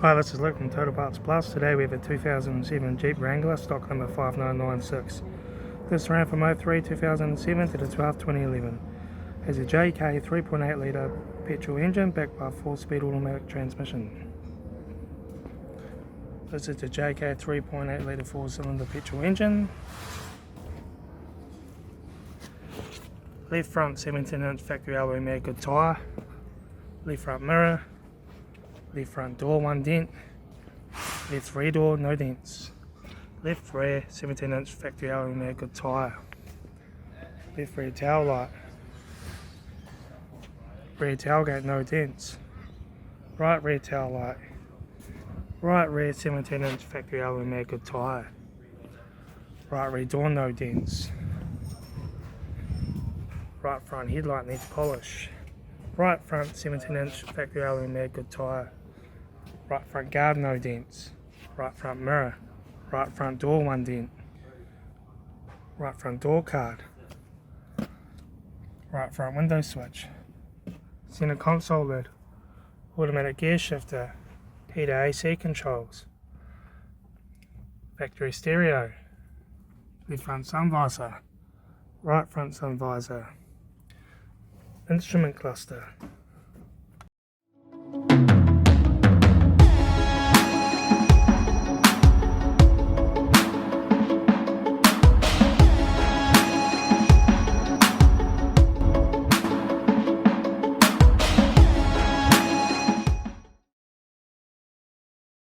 Hi, this is Luke from Total Parts Plus. Today we have a 2007 Jeep Wrangler, stock number 5996. This ran from 03/2007 to the 12/2011. Has a JK 3.8 litre petrol engine backed by a 4-speed automatic transmission. This is the JK 3.8 litre 4-cylinder petrol engine. Left front 17-inch factory alloy made good tyre. Left front mirror. Left front door 1 dent. Left rear door no dents. Left rear 17-inch factory alloy made good tyre. Left rear tail light. Rear tailgate no dents. Right rear tail light. Right rear 17-inch factory alloy made good tyre. Right rear door no dents. Right front headlight needs polish. Right front 17-inch factory alloy made good tyre. Right front guard no dents. Right front mirror. Right front door 1 dent. Right front door card. Right front window switch. Center console lid. Automatic gear shifter. Heater AC controls. Factory stereo. Left front sun visor. Right front sun visor. Instrument cluster.